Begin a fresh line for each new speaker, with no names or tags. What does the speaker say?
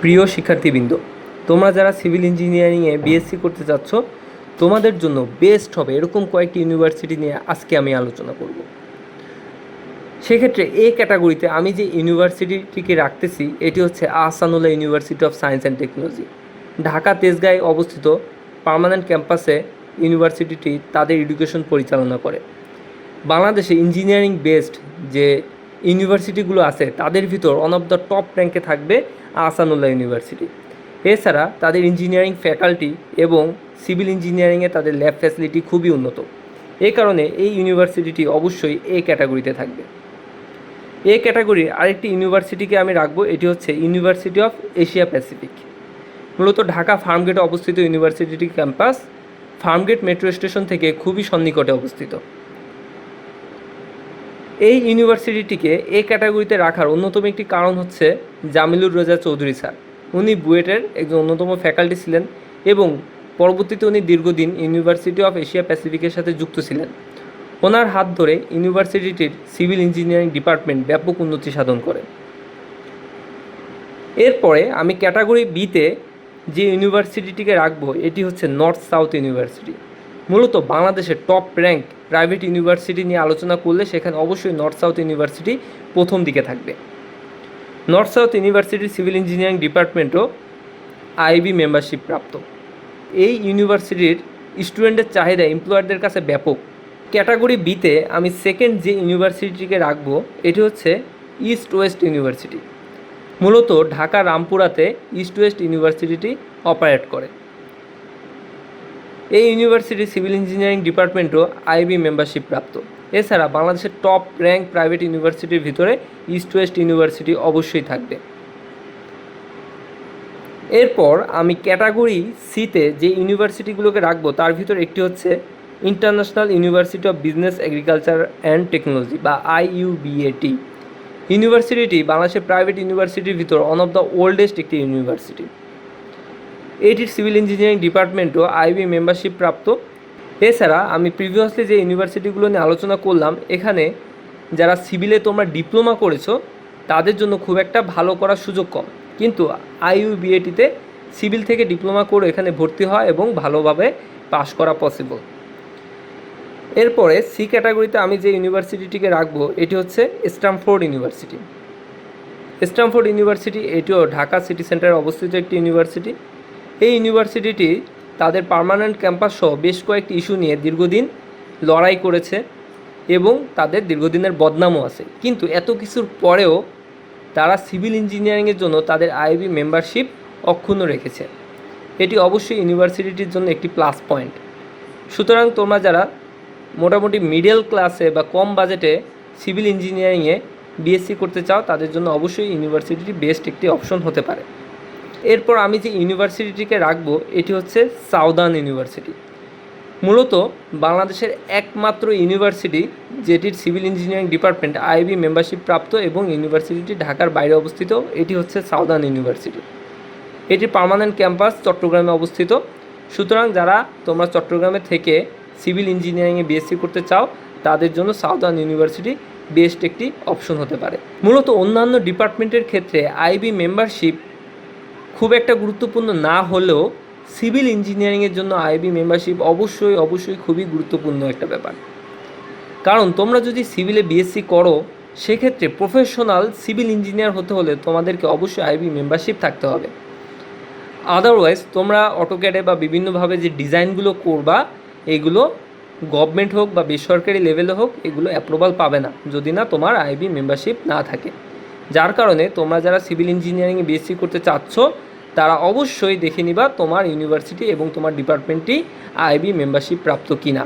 প্রিয় শিক্ষার্থীবৃন্দ, তোমরা যারা সিভিল ইঞ্জিনিয়ারিংয়ে বিএসসি করতে চাচ্ছ, তোমাদের জন্য বেস্ট হবে এরকম কয়েকটি ইউনিভার্সিটি নিয়ে আজকে আমি আলোচনা করব। সেক্ষেত্রে এ ক্যাটাগরিতে আমি যে ইউনিভার্সিটিটিকে রাখতেছি এটি হচ্ছে Ahsanullah university of science and technology. Dhaka তেজগাঁয়ে অবস্থিত পার্মানেন্ট ক্যাম্পাসে ইউনিভার্সিটিটি তাদের এডুকেশন পরিচালনা করে। বাংলাদেশে ইঞ্জিনিয়ারিং বেসড যে ইউনিভার্সিটিগুলো আছে তাদের ভিতর ওয়ান অফ দ্য টপ র্যাঙ্কে থাকবে আহসানুল্লাহ ইউনিভার্সিটি। এছাড়া তাদের ইঞ্জিনিয়ারিং ফ্যাকাল্টি এবং সিভিল ইঞ্জিনিয়ারিংয়ে তাদের ল্যাব ফ্যাসিলিটি খুবই উন্নত। এই কারণে এই ইউনিভার্সিটিটি অবশ্যই এ ক্যাটাগরিতে থাকবে। এ ক্যাটাগরির আরেকটি ইউনিভার্সিটিকে আমি রাখবো, এটি হচ্ছে ইউনিভার্সিটি অফ এশিয়া প্যাসিফিক। মূলত ঢাকা ফার্মগেটে অবস্থিত university campus Farmgate metro station থেকে খুবই সন্নিকটে অবস্থিত। এই ইউনিভার্সিটিটিকে এ ক্যাটাগরিতে রাখার অন্যতম একটি কারণ হচ্ছে জামিলুর রেজা চৌধুরী স্যার। উনি বুয়েটের একজন অন্যতম ফ্যাকাল্টি ছিলেন এবং পরবর্তীতে উনি দীর্ঘদিন ইউনিভার্সিটি অফ এশিয়া প্যাসিফিকের সাথে যুক্ত ছিলেন। ওনার হাত ধরে ইউনিভার্সিটিটির সিভিল ইঞ্জিনিয়ারিং ডিপার্টমেন্ট ব্যাপক উন্নতি সাধন করে। এরপরে আমি ক্যাটাগরি বিতে যে ইউনিভার্সিটিটিকে রাখবো এটি হচ্ছে নর্থ সাউথ ইউনিভার্সিটি। মূলত বাংলাদেশের টপ র্যাঙ্ক প্রাইভেট ইউনিভার্সিটি নিয়ে আলোচনা করলে সেখানে অবশ্যই নর্থ সাউথ ইউনিভার্সিটি প্রথম দিকে থাকবে। নর্থ সাউথ ইউনিভার্সিটির সিভিল ইঞ্জিনিয়ারিং ডিপার্টমেন্টও আইবি মেম্বারশিপ প্রাপ্ত। এই ইউনিভার্সিটির স্টুডেন্টের চাহিদা এমপ্লয়ারদের কাছে ব্যাপক। ক্যাটাগরি বিতে আমি সেকেন্ড যে ইউনিভার্সিটিকে রাখবো এটি হচ্ছে ইস্ট ওয়েস্ট ইউনিভার্সিটি। মূলত ঢাকা রামপুরাতে ইস্ট ওয়েস্ট ইউনিভার্সিটিটি অপারেট করে। এই ইউনিভার্সিটি সিভিল ইঞ্জিনিয়ারিং ডিপার্টমেন্টও আইবি মেম্বারশিপ প্রাপ্ত। এছাড়া বাংলাদেশের টপ র্যাঙ্ক প্রাইভেট ইউনিভার্সিটির ভিতরে ইস্ট ওয়েস্ট ইউনিভার্সিটি অবশ্যই থাকবে। এরপর আমি ক্যাটাগরি সিতে যে ইউনিভার্সিটিগুলোকে রাখবো তার ভিতর একটি হচ্ছে international university of business agriculture and technology বা IUBAT। ইউনিভার্সিটিটি বাংলাদেশের প্রাইভেট ইউনিভার্সিটির ভিতর ওয়ান অফ দ্য ওল্ডেস্ট একটি ইউনিভার্সিটি। এটির সিভিল ইঞ্জিনিয়ারিং ডিপার্টমেন্টও আইবি মেম্বারশিপ প্রাপ্ত। এছাড়া আমি প্রিভিয়াসলি যে ইউনিভার্সিটিগুলো নিয়ে আলোচনা করলাম, এখানে যারা সিভিলে তোমরা ডিপ্লোমা করেছো তাদের জন্য খুব একটা ভালো করার সুযোগ কম, কিন্তু IUBATতে সিভিল থেকে ডিপ্লোমা করে এখানে ভর্তি হয় এবং ভালোভাবে পাশ করা পসিবল। এরপরে সি ক্যাটাগরিতে আমি যে ইউনিভার্সিটিটিকে রাখবো এটি হচ্ছে স্ট্যামফোর্ড ইউনিভার্সিটি। স্ট্যামফোর্ড ইউনিভার্সিটি এটিও ঢাকা সিটি সেন্টারে অবস্থিত একটি ইউনিভার্সিটি। এই ইউনিভার্সিটিটি তাদের পার্মানেন্ট ক্যাম্পাস সহ বেশ কয়েকটি ইস্যু নিয়ে দীর্ঘদিন লড়াই করেছে এবং তাদের দীর্ঘদিনের বদনামও আছে, কিন্তু এত কিছুর পরেও তারা সিভিল ইঞ্জিনিয়ারিংয়ের জন্য তাদের আইবি মেম্বারশিপ অক্ষুণ্ণ রেখেছে। এটি অবশ্যই ইউনিভার্সিটিটির জন্য একটি প্লাস পয়েন্ট। সুতরাং তোমরা যারা মোটামুটি মিডল ক্লাসে বা কম বাজেটে সিভিল ইঞ্জিনিয়ারিংয়ে বিএসসি করতে চাও তাদের জন্য অবশ্যই ইউনিভার্সিটিটি বেস্ট একটি অপশন হতে পারে। এরপর আমি যে ইউনিভার্সিটিটিকে রাখবো এটি হচ্ছে সাউদার্ন ইউনিভার্সিটি। মূলত বাংলাদেশের একমাত্র ইউনিভার্সিটি যেটির civil engineering department IB membership প্রাপ্ত এবং ইউনিভার্সিটিটি ঢাকার বাইরে অবস্থিত, এটি হচ্ছে সাউদার্ন ইউনিভার্সিটি। এটির পার্মানেন্ট ক্যাম্পাস চট্টগ্রামে অবস্থিত। সুতরাং যারা তোমরা চট্টগ্রামে থেকে সিভিল ইঞ্জিনিয়ারিংয়ে বিএসসি করতে চাও তাদের জন্য সাউদার্ন ইউনিভার্সিটি বেস্ট একটি অপশন হতে পারে। মূলত অন্যান্য ডিপার্টমেন্টের ক্ষেত্রে আইবি মেম্বারশিপ খুব একটা গুরুত্বপূর্ণ না হলেও সিভিল ইঞ্জিনিয়ারিংয়ের জন্য আইবি মেম্বারশিপ অবশ্যই খুবই গুরুত্বপূর্ণ একটা ব্যাপার। কারণ তোমরা যদি সিভিলে বিএসসি করো সেক্ষেত্রে প্রফেশনাল সিভিল ইঞ্জিনিয়ার হতে হলে তোমাদেরকে অবশ্যই আইবি মেম্বারশিপ থাকতে হবে। আদারওয়াইজ তোমরা অটোক্যাডে বা বিভিন্নভাবে যে ডিজাইনগুলো করবা এগুলো গভর্নমেন্ট হোক বা বেসরকারি লেভেলে হোক এগুলো অ্যাপ্রুভাল পাবে না যদি না তোমার আইবি মেম্বারশিপ না থাকে। যার কারণে তোমরা যারা সিভিল ইঞ্জিনিয়ারিংয়ে বিএসসি করতে চাচ্ছ তারা অবশ্যই দেখে নিবা তোমার ইউনিভার্সিটি এবং তোমার ডিপার্টমেন্টটি আইবি মেম্বারশিপ প্রাপ্ত কিনা।